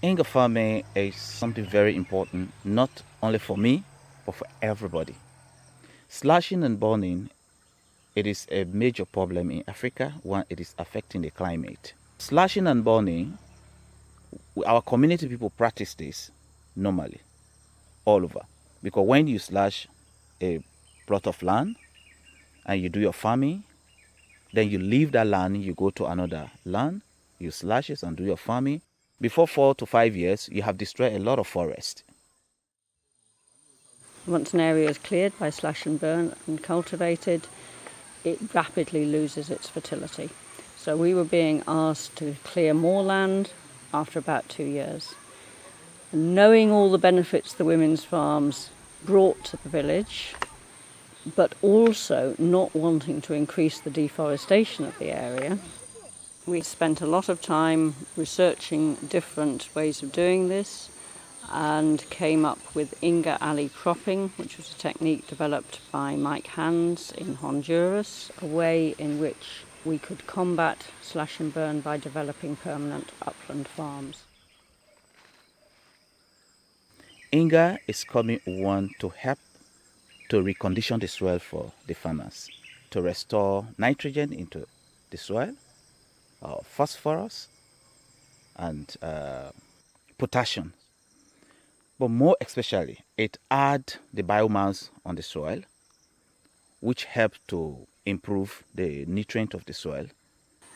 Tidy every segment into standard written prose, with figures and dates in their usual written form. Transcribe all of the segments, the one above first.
Inga farming is something very important, not only for me, but for everybody. Slashing and burning, it is a major problem in Africa when it is affecting the climate. Slashing and burning, our community people practice this normally all over. Because when you slash a plot of land and you do your farming, then you leave that land, you go to another land, you slash it and do your farming. Before 4 to 5 years, you have destroyed a lot of forest. Once an area is cleared by slash and burn and cultivated, it rapidly loses its fertility. So we were being asked to clear more land after about 2 years. And knowing all the benefits the women's farms brought to the village, but also not wanting to increase the deforestation of the area, we spent a lot of time researching different ways of doing this and came up with Inga Alley Cropping, which was a technique developed by Mike Hands in Honduras, a way in which we could combat slash and burn by developing permanent upland farms. Inga is coming on to help to recondition the soil for the farmers, to restore nitrogen into the soil, phosphorus, and potassium. But more especially, it adds the biomass on the soil, which helps to improve the nutrient of the soil.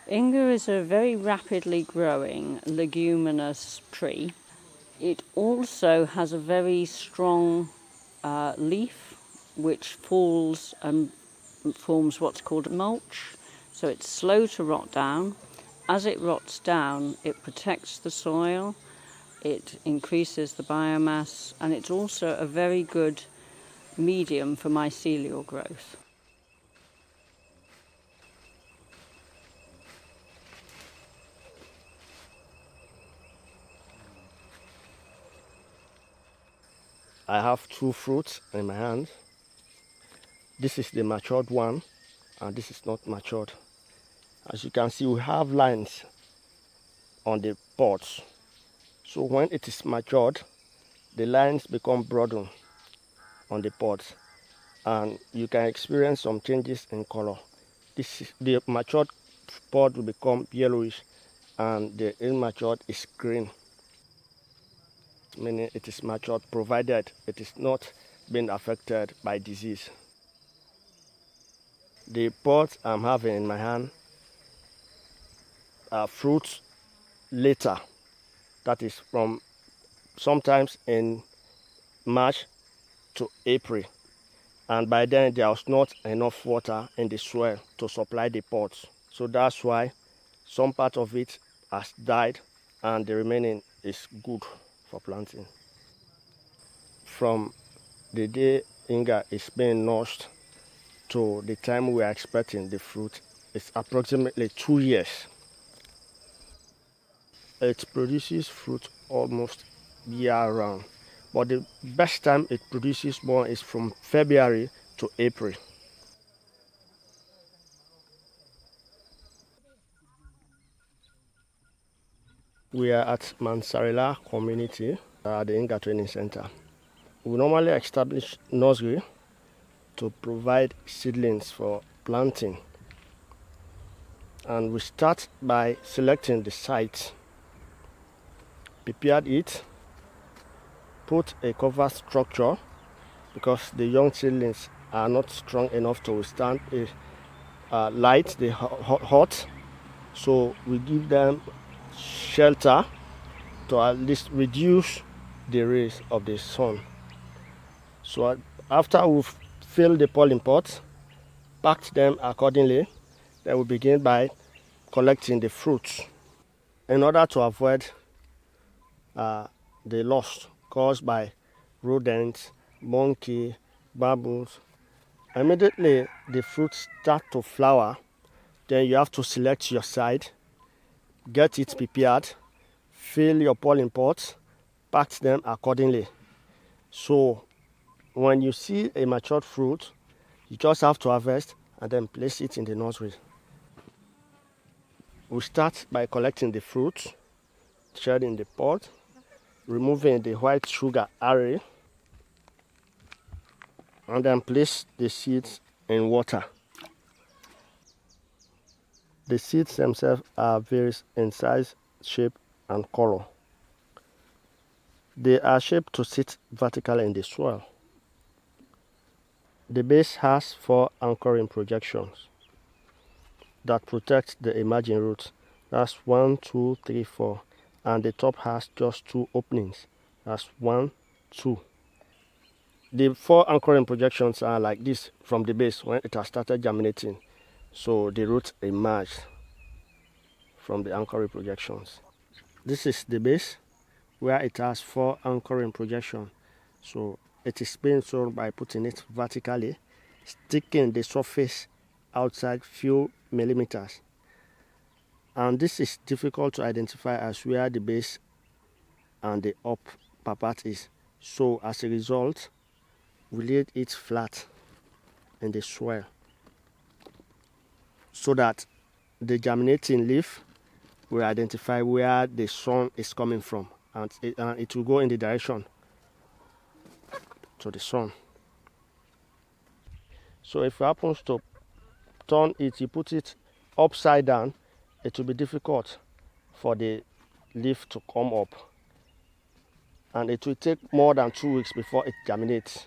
Inga is a very rapidly growing leguminous tree. It also has a very strong leaf which falls and forms what's called a mulch. So it's slow to rot down. As it rots down, it protects the soil, it increases the biomass, and it's also a very good medium for mycelial growth. I have 2 fruits in my hand. This is the matured one, and this is not matured. As you can see, we have lines on the pods. So when it is matured, the lines become broadened on the pods, and you can experience some changes in color. The matured pod will become yellowish, and the immatured is green, meaning it is matured, provided it is not being affected by disease. The pods I'm having in my hand are fruits later, that is from sometimes in March to April, and by then there was not enough water in the soil to supply the pods, so that's why some part of it has died and the remaining is good for planting. From the day Inga is being nurtured to the time we are expecting the fruit, it's approximately 2 years. It produces fruit almost year-round, but the best time it produces more is from February to April. We are at Mansaray community at the Inga Training Center. We normally establish nursery to provide seedlings for planting, and we start by selecting the site, prepare it, put a cover structure because the young seedlings are not strong enough to withstand a light, the hot, so we give them shelter to at least reduce the rays of the sun. So after we've filled the pollen pots, packed them accordingly, then we begin by collecting the fruits in order to avoid the loss caused by rodents, monkey, bubbles. Immediately the fruits start to flower, then you have to select your side, get it prepared, fill your pollen pots, pack them accordingly. So when you see a matured fruit, you just have to harvest and then place it in the nursery. We start by collecting the fruit, shed in the pot, removing the white sugar array, and then place the seeds in water. The seeds themselves are various in size, shape, and color. They are shaped to sit vertically in the soil. The base has 4 anchoring projections that protect the emerging roots. That's 1, 2, 3, 4. And the top has just 2 openings. That's 1, 2. The 4 anchoring projections are like this from the base when it has started germinating. So the roots emerge from the anchoring projections. This is the base where it has 4 anchoring projections. So it is being sown by putting it vertically, sticking the surface outside few millimeters. And this is difficult to identify as where the base and the upper part is. So as a result, we lay it flat in the soil so that the germinating leaf will identify where the sun is coming from, and it will go in the direction to the sun. So if it happens to turn it, you put it upside down, it will be difficult for the leaf to come up, and it will take more than 2 weeks before it germinates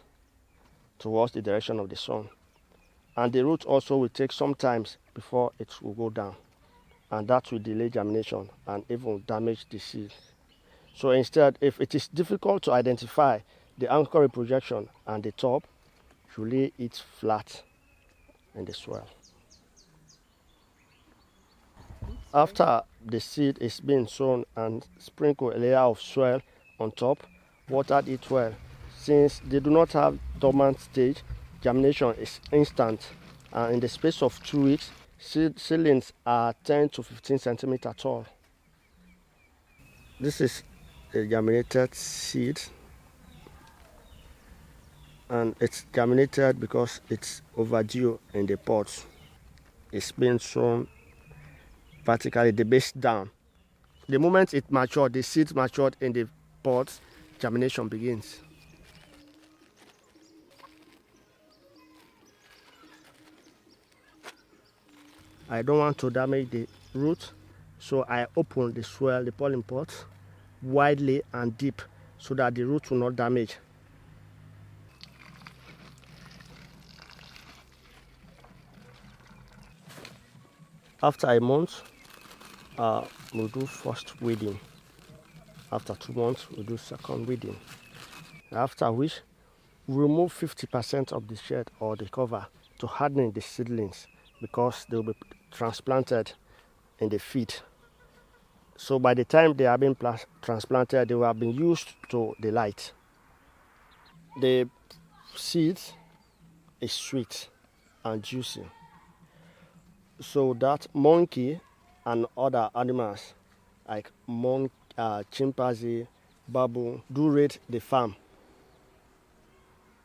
towards the direction of the sun. And the root also will take some time before it will go down, and that will delay germination and even damage the seed. So instead, if it is difficult to identify the anchoring projection and the top, you lay it flat in the soil. After the seed is being sown, and sprinkle a layer of soil on top, water it well. Since they do not have dormant stage, germination is instant, and in the space of 2 weeks, seedlings are 10 to 15 centimeters tall. This is a germinated seed, and it's germinated because it's overdue in the pot. It's being sown vertically, the base down. The moment it matured, the seed matured in the pot, germination begins. I don't want to damage the root, so I open the soil, the pollen pot, widely and deep so that the root will not damage. After a month, we'll do first weeding. After 2 months, we'll do second weeding. After which, we remove 50% of the shed or the cover to harden the seedlings, because they will be transplanted in the field. So by the time they are being transplanted, they will have been used to the light. The seed is sweet and juicy, so that monkey and other animals like chimpanzee, baboon do raid the farm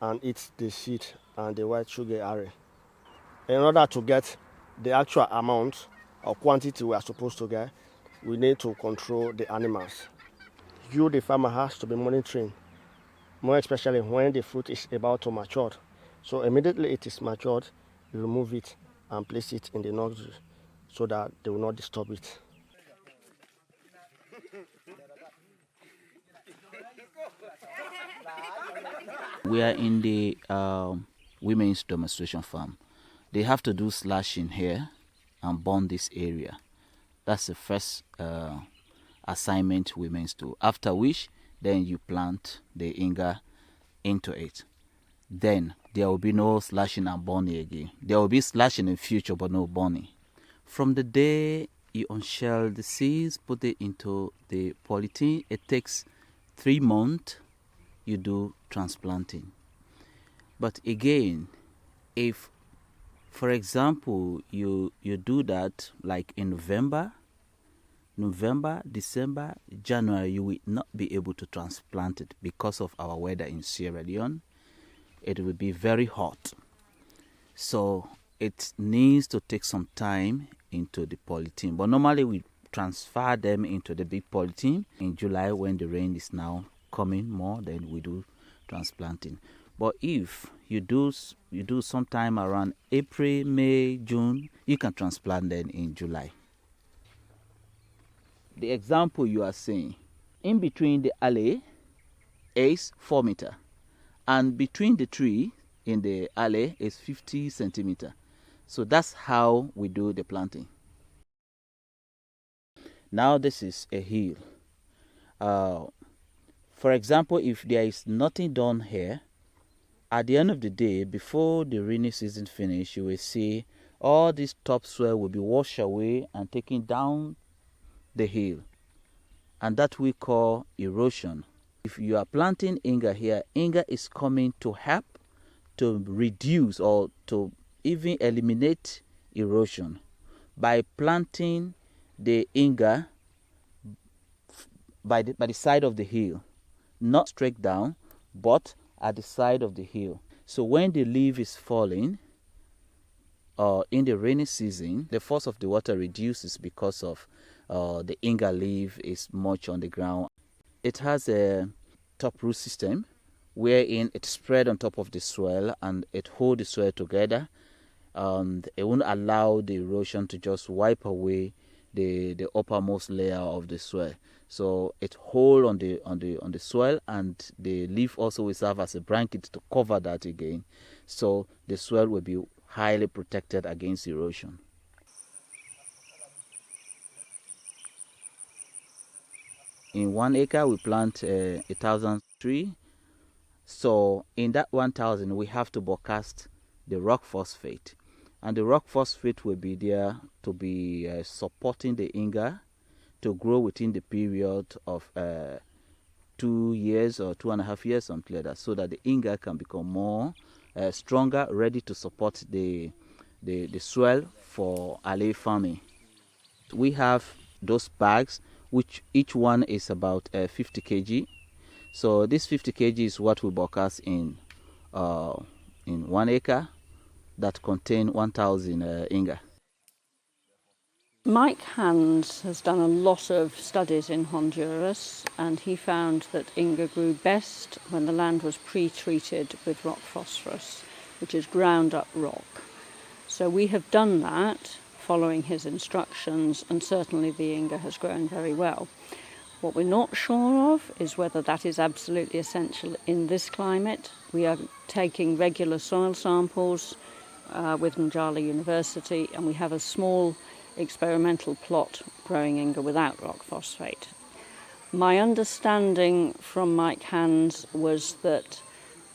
and eat the seed and the white sugar array. In order to get the actual amount or quantity we are supposed to get, we need to control the animals. You, the farmer, has to be monitoring, more especially when the fruit is about to mature. So immediately it is matured, you remove it and place it in the nursery so that they will not disturb it. We are in the women's demonstration farm. They have to do slashing here and burn this area. That's the first assignment women's do. After which, then you plant the Inga into it. Then there will be no slashing and burning again. There will be slashing in future, but no burning. From the day you unshell the seeds, put it into the polythene, it takes 3 months. You do transplanting. But again, if, for example, you do that like in November, December, January, you will not be able to transplant it because of our weather in Sierra Leone. It will be very hot. So it needs to take some time into the polythene. But normally we transfer them into the big polythene. In July, when the rain is now coming more, then we do transplanting. But if you do sometime around April, May, June, you can transplant them in July. The example you are seeing, in between the alley is 4 meters, and between the tree in the alley is 50 centimeters. So that's how we do the planting. Now this is a hill. For example, if there is nothing done here, at the end of the day, before the rainy season finish, you will see all this topsoil will be washed away and taken down the hill, and that we call erosion. If you are planting Inga here, Inga is coming to help to reduce or to even eliminate erosion by planting the Inga by the side of the hill, not straight down, but at the side of the hill. So when the leaf is falling, in the rainy season, the force of the water reduces because of the Inga leaf is much on the ground. It has a top root system wherein it spread on top of the soil and it holds the soil together, and it won't allow the erosion to just wipe away the uppermost layer of the soil. So it holds on the soil, and the leaf also will serve as a blanket to cover that again. So the soil will be highly protected against erosion. In 1 acre, we plant 1,000 trees. So in that 1,000, we have to broadcast the rock phosphate. And the rock phosphate will be there to be supporting the Inga to grow within the period of 2 years or 2.5 years, something like that, so that the Inga can become more stronger, ready to support the soil for alley farming. We have those bags, which each one is about 50 kg. So this 50 kg is what we broadcast in 1 acre that contain 1,000 Inga. Mike Hans has done a lot of studies in Honduras, and he found that Inga grew best when the land was pre-treated with rock phosphorus, which is ground up rock. So we have done that following his instructions, and certainly the Inga has grown very well. What we're not sure of is whether that is absolutely essential in this climate. We are taking regular soil samples with Njala University, and we have a small experimental plot growing Inga without rock phosphate. My understanding from Mike Hans was that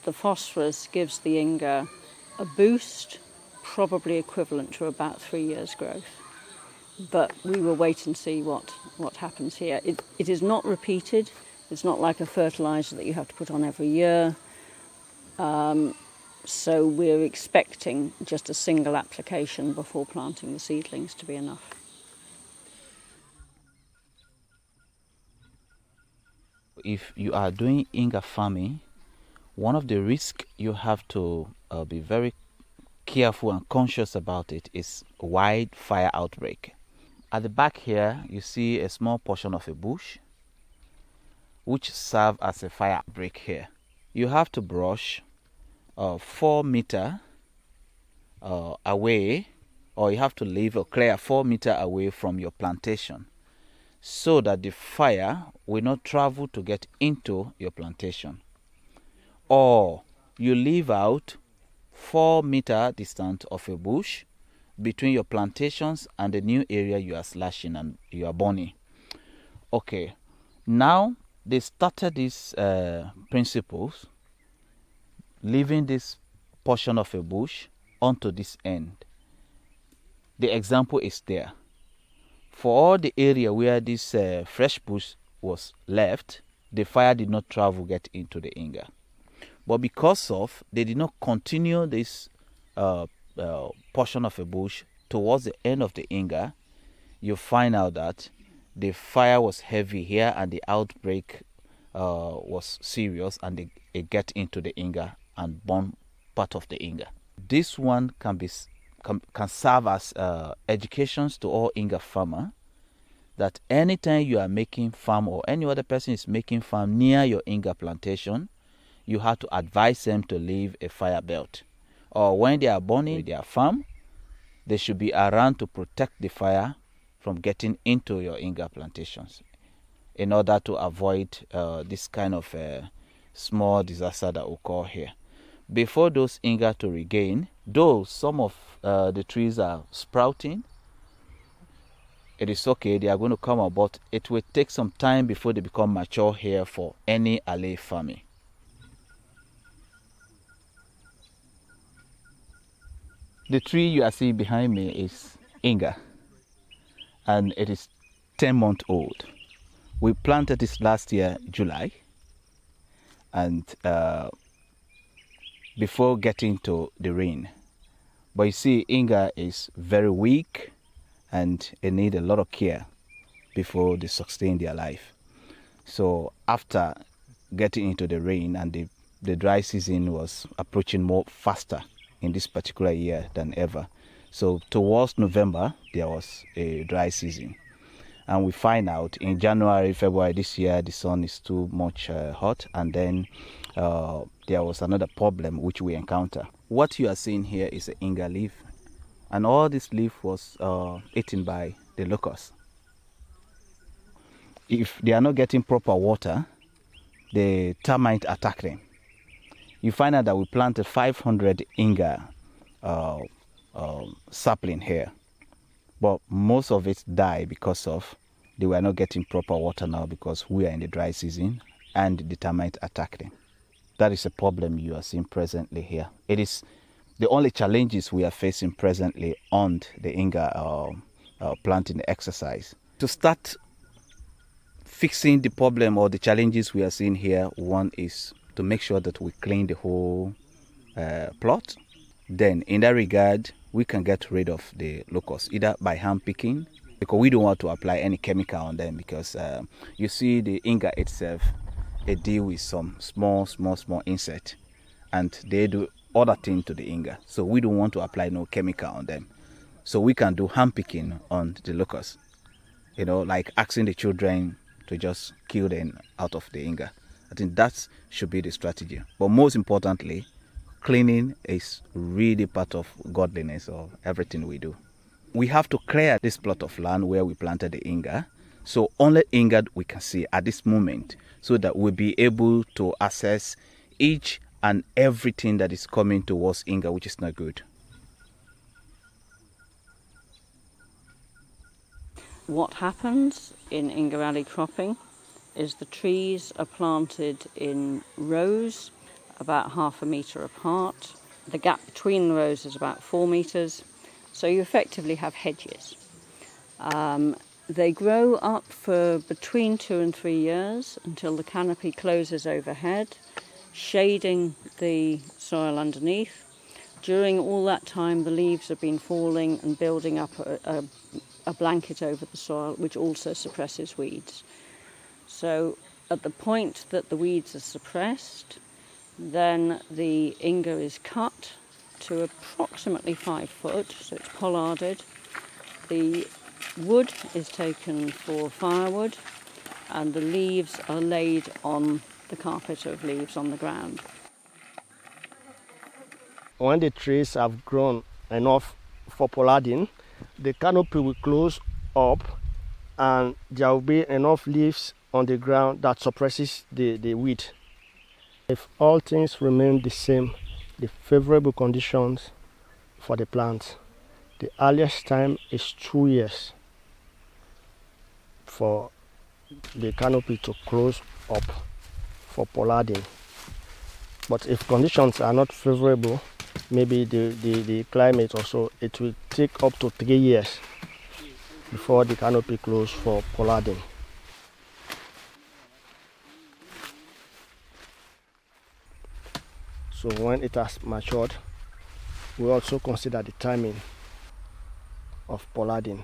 the phosphorus gives the Inga a boost, probably equivalent to about 3 years' growth. But we will wait and see what happens here. It is not repeated. It's not like a fertiliser that you have to put on every year. So we're expecting just a single application before planting the seedlings to be enough. If you are doing Inga farming, one of the risks you have to be very careful and conscious about it is wildfire outbreak. At the back here, you see a small portion of a bush which serves as a fire outbreak here. You have to brush 4 meters away, or you have to leave or clear 4 meters away from your plantation, so that the fire will not travel to get into your plantation. Or you leave out 4 meters distance of a bush between your plantations and the new area you are slashing and you are burning. Okay, now they started these principles, leaving this portion of a bush onto this end. The example is there. For all the area where this fresh bush was left, the fire did not travel get into the Inga. But because of they did not continue this portion of a bush towards the end of the Inga, you find out that the fire was heavy here and the outbreak was serious, and it get into the Inga and burn part of the Inga. This one can serve as educations to all Inga farmer, that anytime you are making farm or any other person is making farm near your Inga plantation, you have to advise them to leave a fire belt. Or when they are burning their farm, they should be around to protect the fire from getting into your Inga plantations in order to avoid this kind of small disaster that occur here. Before those Inga to regain, though some of the trees are sprouting, it is okay, they are going to come up, but it will take some time before they become mature here for any alley farming. The tree you are seeing behind me is Inga, and it is 10 months old. We planted this last year, July, and before getting to the rain. But you see, Inga is very weak and it needs a lot of care before they sustain their life. So after getting into the rain and the dry season was approaching more faster in this particular year than ever. So towards November, there was a dry season. And we find out in January, February this year, the sun is too much hot. And then there was another problem which we encounter. What you are seeing here is an Inga leaf. And all this leaf was eaten by the locusts. If they are not getting proper water, the termite attack them. You find out that we planted 500 Inga sapling here. But most of it died because of they were not getting proper water now because we are in the dry season and the termite attack them. That is a problem you are seeing presently here. It is the only challenges we are facing presently on the Inga planting exercise. To start fixing the problem or the challenges we are seeing here, one is to make sure that we clean the whole plot. Then in that regard, we can get rid of the locusts either by hand picking, because we don't want to apply any chemical on them, because you see the Inga itself, it deal with some small insect and they do other things to the Inga. So we don't want to apply no chemical on them. So we can do hand picking on the locusts, you know, like asking the children to just kill them out of the Inga. I think that should be the strategy. But most importantly, cleaning is really part of godliness of everything we do. We have to clear this plot of land where we planted the Inga. So only Inga we can see at this moment, so that we'll be able to assess each and everything that is coming towards Inga, which is not good. What happens in Inga Alley cropping is the trees are planted in rows about 1/2 metre apart. The gap between the rows is about 4 metres, so you effectively have hedges. They grow up for between 2 and 3 years until the canopy closes overhead, shading the soil underneath. During all that time, the leaves have been falling and building up a blanket over the soil, which also suppresses weeds. So at the point that the weeds are suppressed, then the Inga is cut to approximately 5 foot, so it's pollarded. The wood is taken for firewood, and the leaves are laid on the carpet of leaves on the ground. When the trees have grown enough for pollarding, the canopy will close up and there will be enough leaves on the ground that suppresses the weed. If all things remain the same, the favorable conditions for the plant, the earliest time is 2 years for the canopy to close up for pollarding. But if conditions are not favorable, maybe the climate also, it will take up to 3 years before the canopy closes for pollarding. So when it has matured, we also consider the timing of pollarding.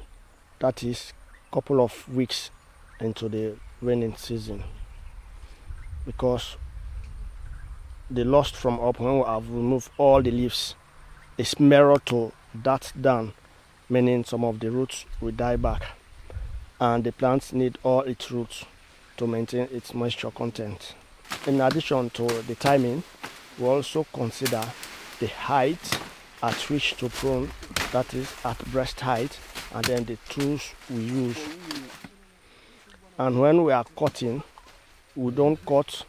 That is a couple of weeks into the raining season, because the loss from up, when we have removed all the leaves, is mirrored to that down, meaning some of the roots will die back. and the plants need all its roots to maintain its moisture content. In addition to the timing, we also consider the height at which to prune, that is at breast height, and then the tools we use. And when we are cutting, we don't cut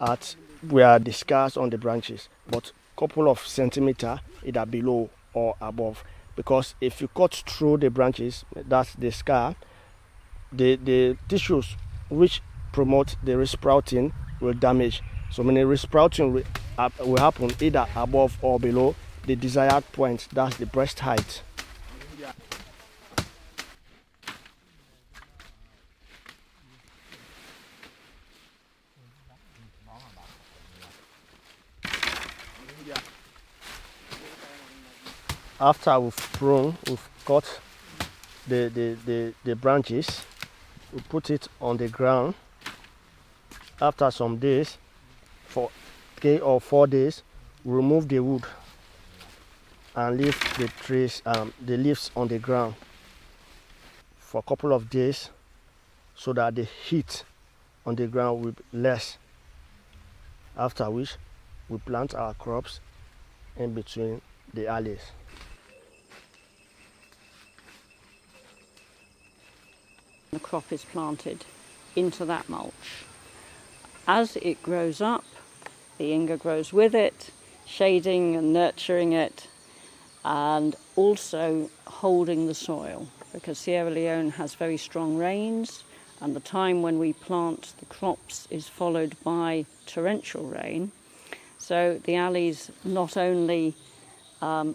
at where the scars on the branches, but couple of centimeter either below or above, because if you cut through the branches, that's the scar, the tissues which promote the resprouting will damage. So meaning resprouting will happen either above or below the desired point, that's the breast height. After we've pruned, we've cut the branches, we put it on the ground. After some days, for 3 or 4 days, we remove the wood and leave the trees, the leaves on the ground for a couple of days, so that the heat on the ground will be less. After which, we plant our crops in between the alleys. The crop is planted into that mulch. As it grows up, the Inga grows with it, shading and nurturing it, and also holding the soil, because Sierra Leone has very strong rains, and the time when we plant the crops is followed by torrential rain. So the alleys not only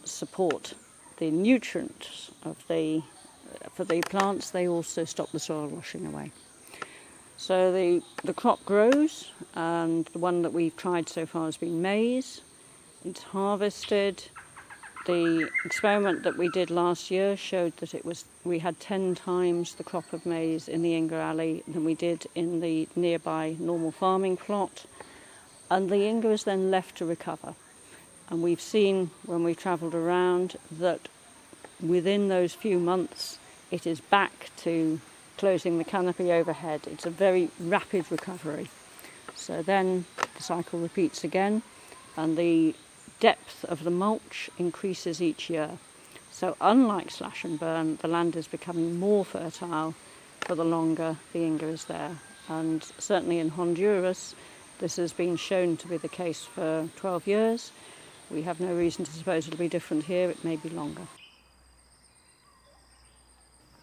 support the nutrients for the plants, they also stop the soil washing away. So the crop grows, and the one that we've tried so far has been maize. It's harvested. The experiment that we did last year showed that we had 10 times the crop of maize in the Inga Alley than we did in the nearby normal farming plot. And the Inga is then left to recover. And we've seen when we've travelled around that within those few months it is back to closing the canopy overhead. It's a very rapid recovery. So then the cycle repeats again, and the depth of the mulch increases each year. So unlike slash and burn, the land is becoming more fertile for the longer the Inga is there. And certainly in Honduras, this has been shown to be the case for 12 years. We have no reason to suppose it'll be different here. It may be longer.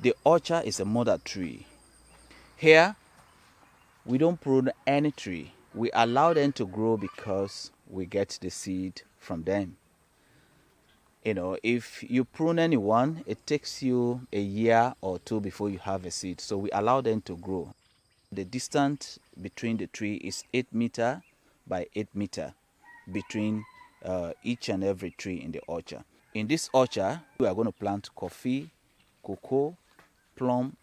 The orchard is a mother tree. Here, we don't prune any tree. We allow them to grow because we get the seed from them. You know, if you prune anyone, it takes you a year or 2 before you have a seed. So we allow them to grow. The distance between the tree is 8 meter by 8 meter between each and every tree in the orchard. In this orchard, we are going to plant coffee, cocoa, plum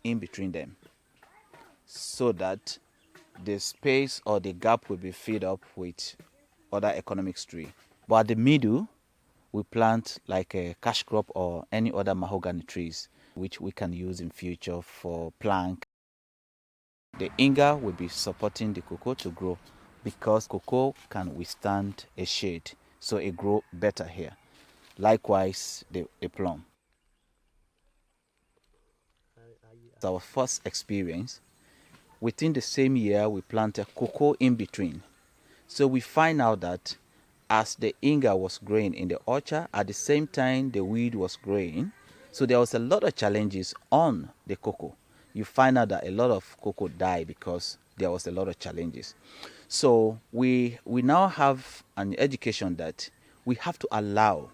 in between them, so that the space or the gap will be filled up with other economic tree. But at the middle, we plant like a cash crop or any other mahogany trees, which we can use in future for plank. The Inga will be supporting the cocoa to grow, because cocoa can withstand a shade, so it grows better here. Likewise, the plum. It's our first experience. Within the same year, we planted cocoa in between. So we find out that as the Inga was growing in the orchard, at the same time the weed was growing. So there was a lot of challenges on the cocoa. You find out that a lot of cocoa died because there was a lot of challenges. So we now have an education that we have to allow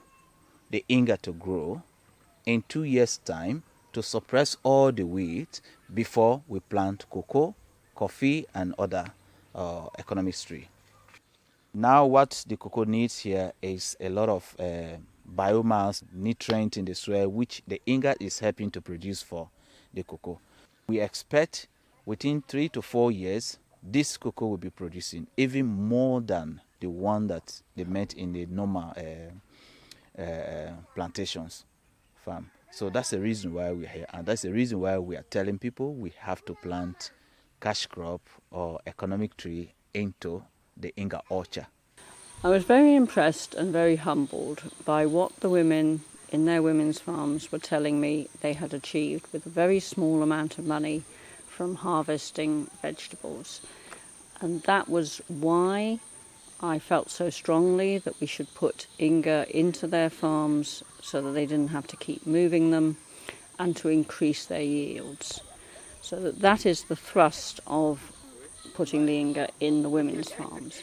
the Inga to grow in 2 years' time to suppress all the weeds before we plant cocoa, coffee, and other economic tree. Now what the cocoa needs here is a lot of biomass, nutrient in the soil, which the Inga is helping to produce for the cocoa. We expect within 3 to 4 years, this cocoa will be producing even more than the one that they met in the normal plantations farm. So that's the reason why we're here, and that's the reason why we are telling people we have to plant cash crop or economic tree into the Inga orchard. I was very impressed and very humbled by what the women in their women's farms were telling me they had achieved with a very small amount of money from harvesting vegetables. And that was why I felt so strongly that we should put Inga into their farms so that they didn't have to keep moving them, and to increase their yields. So that is the thrust of putting the Inga in the women's farms.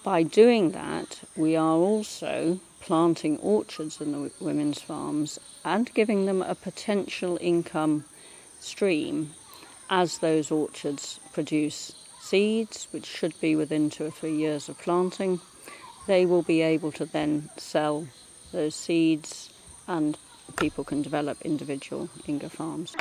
By doing that, we are also planting orchards in the women's farms and giving them a potential income stream as those orchards produce seeds, which should be within 2 or 3 years of planting. They will be able to then sell those seeds, and people can develop individual Inga farms.